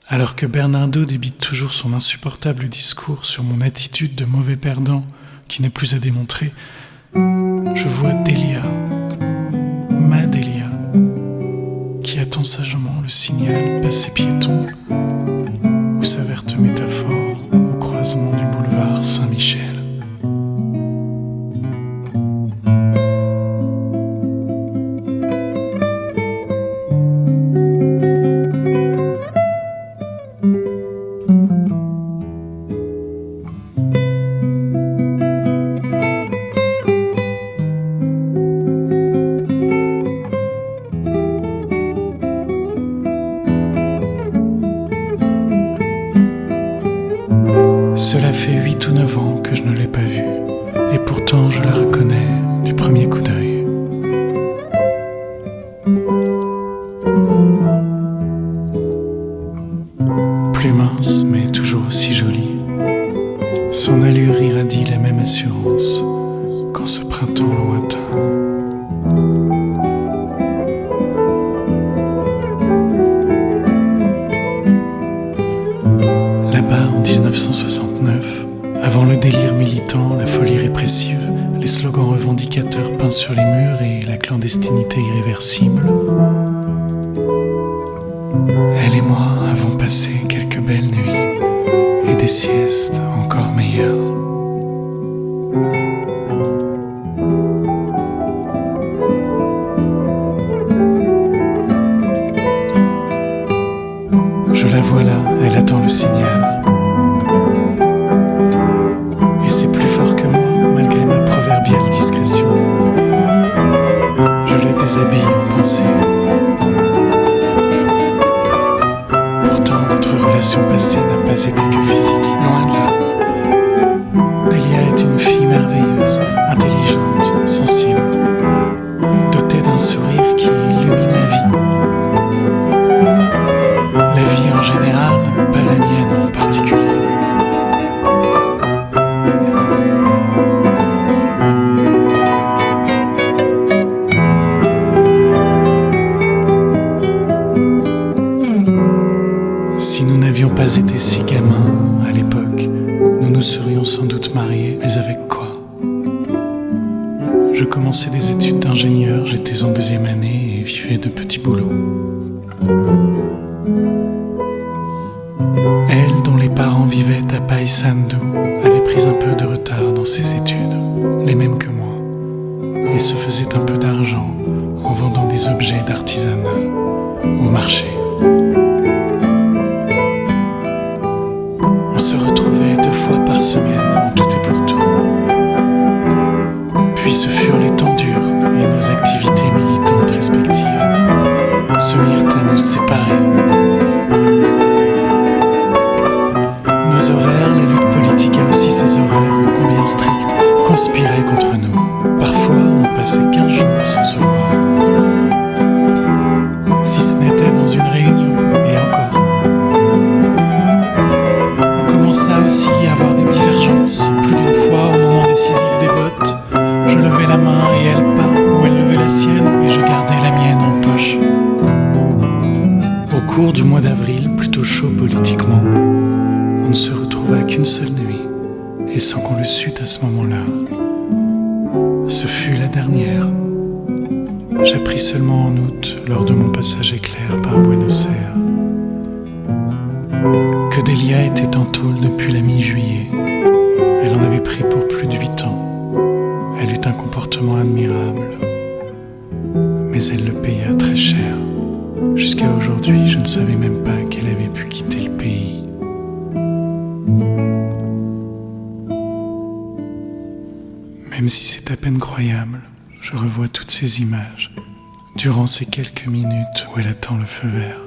Alors que Bernardo débite toujours son insupportable discours sur mon attitude de mauvais perdant qui n'est plus à démontrer, je vois Delia, ma Delia, qui attend sagement le signal passé piéton ou sa verte métaphore au croisement du boulevard Saint-Michel. Cela fait 8 ou 9 ans que je ne l'ai pas vue, et pourtant je la reconnais du premier coup d'œil. Plus mince, mais toujours aussi jolie, son allure irradie la même assurance qu'en ce printemps lointain. Là-bas, en 1969, avant le délire militant, la folie répressive, les slogans revendicateurs peints sur les murs et la clandestinité irréversible, elle et moi avons passé quelques belles nuits et des siestes encore meilleures. Je la vois là, elle attend le signal. Et c'est plus fort que moi, malgré ma proverbiale discrétion. Je la déshabille en pensée. Pourtant, notre relation passée n'a pas été que physique, loin de là. Delia est une fille merveilleuse, intelligente, sensible, dotée d'un sourire qui illumine la vie. La vie en général, pas la mienne en particulier. Si nous n'avions pas été si gamins à l'époque, nous nous serions sans doute mariés, mais avec quoi? Je commençais des études d'ingénieur, j'étais en 2e année et vivais de petits boulots. Elle, dont les parents vivaient à Paysandú, avait pris un peu de retard dans ses études, les mêmes que moi, et se faisait un peu d'argent en vendant des objets d'artisanat au marché. On se retrouvait 2 fois par semaine en tout et pour tout. Puis ce furent les temps durs et nos activités militantes respectives se mirent à nous séparer. Nos horaires, la lutte politique a aussi ses horaires ô combien stricts, conspiraient contre nous. Parfois, on passait 15 jours sans se voir. Si ce n'était dans une réunion, et encore. On commença aussi à avoir des divergences. Plus d'une fois, au moment décisif des votes, je levais la main et elle pas, ou elle levait la sienne et je gardais la mienne en poche. Au cours du mois d'avril, plutôt chaud politiquement, on ne se retrouva qu'une seule nuit, et sans qu'on le sût à ce moment-là. Ce fut la dernière. J'appris seulement en août, lors de mon passage éclair par Buenos Aires, que Delia était en tôle depuis la mi-juillet. Elle en avait pris pour plus de 8 ans. Elle eut un comportement admirable, mais elle le paya très cher. Jusqu'à aujourd'hui, je ne savais même pas qu'elle avait pu quitter le pays. Même si c'est à peine croyable, je revois toutes ces images durant ces quelques minutes où elle attend le feu vert.